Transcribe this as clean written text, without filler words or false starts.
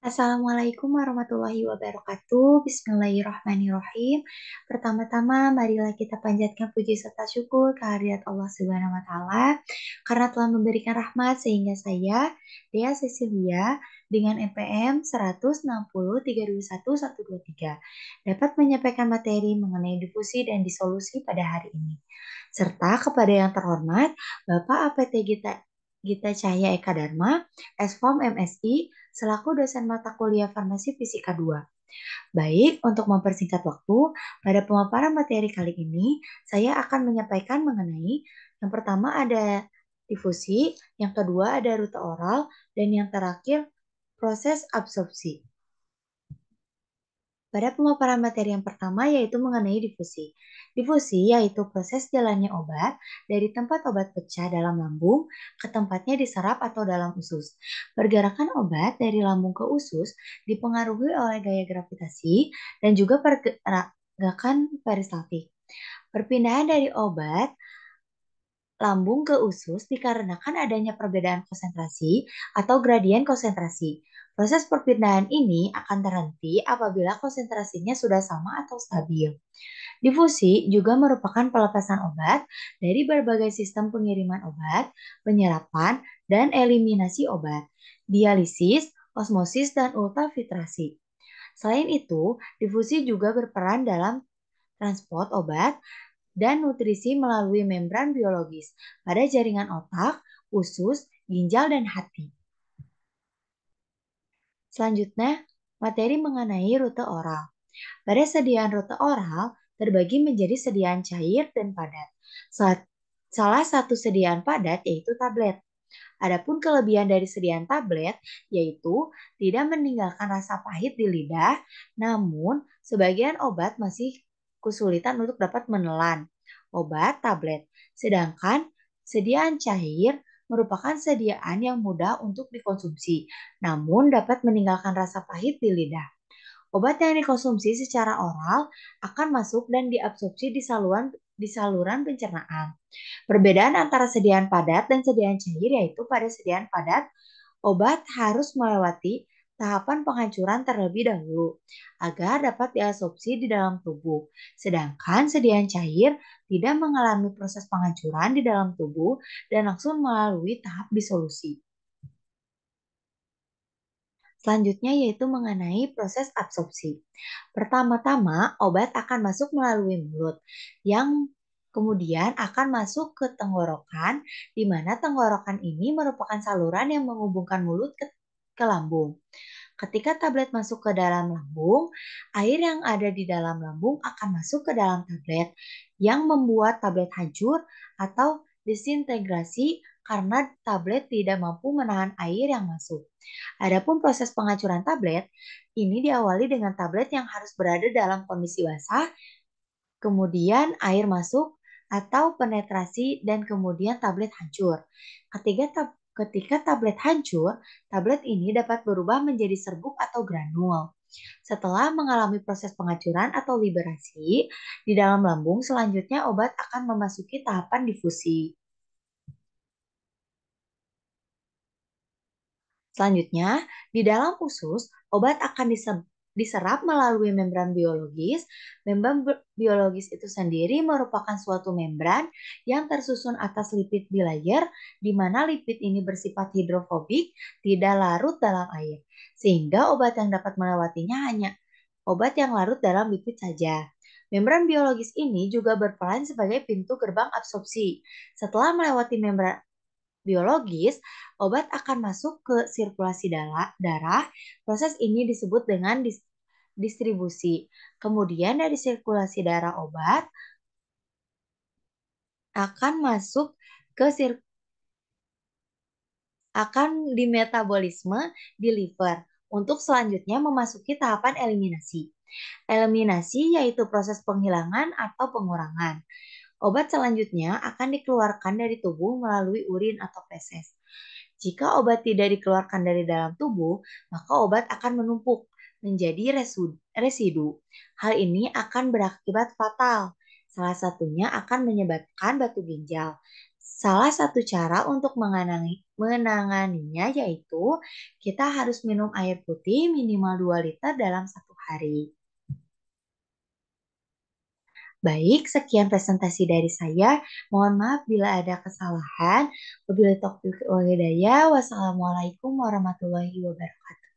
Assalamualaikum warahmatullahi wabarakatuh. Bismillahirrahmanirrahim. Pertama-tama, marilah kita panjatkan puji serta syukur kehadirat Allah Subhanahu wa Ta'ala karena telah memberikan rahmat sehingga saya, Dea Cecilia, dengan NPM 160.321.123 dapat menyampaikan materi mengenai difusi dan disolusi pada hari ini. Serta kepada yang terhormat, Bapak APT Gita Cahya Eka Dharma, S.Form MSI, selaku dosen mata kuliah Farmasi Fisika 2. Baik, untuk mempersingkat waktu, pada pemaparan materi kali ini, saya akan menyampaikan mengenai yang pertama ada difusi, yang kedua ada rute oral, dan yang terakhir proses absorpsi. Pada pemaparan materi yang pertama yaitu mengenai difusi. Difusi yaitu proses jalannya obat dari tempat obat pecah dalam lambung ke tempatnya diserap atau dalam usus. Pergerakan obat dari lambung ke usus dipengaruhi oleh gaya gravitasi dan juga pergerakan peristaltik. Perpindahan dari obat lambung ke usus dikarenakan adanya perbedaan konsentrasi atau gradien konsentrasi. Proses perpindahan ini akan terhenti apabila konsentrasinya sudah sama atau stabil. Difusi juga merupakan pelepasan obat dari berbagai sistem pengiriman obat, penyerapan, dan eliminasi obat, dialisis, osmosis, dan ultrafiltrasi. Selain itu, difusi juga berperan dalam transport obat dan nutrisi melalui membran biologis pada jaringan otak, usus, ginjal, dan hati. Selanjutnya, materi mengenai rute oral. Pada sediaan rute oral terbagi menjadi sediaan cair dan padat. Salah satu sediaan padat yaitu tablet. Adapun kelebihan dari sediaan tablet yaitu tidak meninggalkan rasa pahit di lidah, namun sebagian obat masih kesulitan untuk dapat menelan obat tablet. Sedangkan sediaan cair merupakan sediaan yang mudah untuk dikonsumsi, namun dapat meninggalkan rasa pahit di lidah. Obat yang dikonsumsi secara oral akan masuk dan diabsorpsi di saluran pencernaan. Perbedaan antara sediaan padat dan sediaan cair yaitu pada sediaan padat, obat harus melewati tahapan penghancuran terlebih dahulu agar dapat diabsorpsi di dalam tubuh. Sedangkan sediaan cair tidak mengalami proses penghancuran di dalam tubuh dan langsung melalui tahap disolusi. Selanjutnya yaitu mengenai proses absorpsi. Pertama-tama, obat akan masuk melalui mulut yang kemudian akan masuk ke tenggorokan, di mana tenggorokan ini merupakan saluran yang menghubungkan mulut ke lambung. Ketika tablet masuk ke dalam lambung, air yang ada di dalam lambung akan masuk ke dalam tablet yang membuat tablet hancur atau disintegrasi karena tablet tidak mampu menahan air yang masuk. Adapun proses penghancuran tablet, ini diawali dengan tablet yang harus berada dalam kondisi basah, kemudian air masuk atau penetrasi dan kemudian tablet hancur. Ketika tablet hancur, tablet ini dapat berubah menjadi serbuk atau granul. Setelah mengalami proses penghancuran atau liberasi di dalam lambung, selanjutnya obat akan memasuki tahapan difusi. Selanjutnya, di dalam usus, obat akan diserap melalui membran biologis. Membran biologis itu sendiri merupakan suatu membran yang tersusun atas lipid bilayer, di mana lipid ini bersifat hidrofobik, tidak larut dalam air, sehingga obat yang dapat melewatinya hanya obat yang larut dalam lipid saja. Membran biologis ini juga berperan sebagai pintu gerbang absorpsi. Setelah melewati membran biologis, obat akan masuk ke sirkulasi darah. Proses ini disebut dengan distribusi. Kemudian dari sirkulasi darah obat akan masuk ke akan dimetabolisme di liver untuk selanjutnya memasuki tahapan eliminasi. Eliminasi yaitu proses penghilangan atau pengurangan. Obat selanjutnya akan dikeluarkan dari tubuh melalui urin atau feses. Jika obat tidak dikeluarkan dari dalam tubuh, maka obat akan menumpuk menjadi residu. Hal ini akan berakibat fatal. Salah satunya akan menyebabkan batu ginjal. Salah satu cara untuk menanganinya yaitu kita harus minum air putih minimal 2 liter dalam satu hari. Baik, sekian presentasi dari saya. Mohon maaf bila ada kesalahan. Wabillahi taufiq wal hidayah. Wassalamualaikum warahmatullahi wabarakatuh.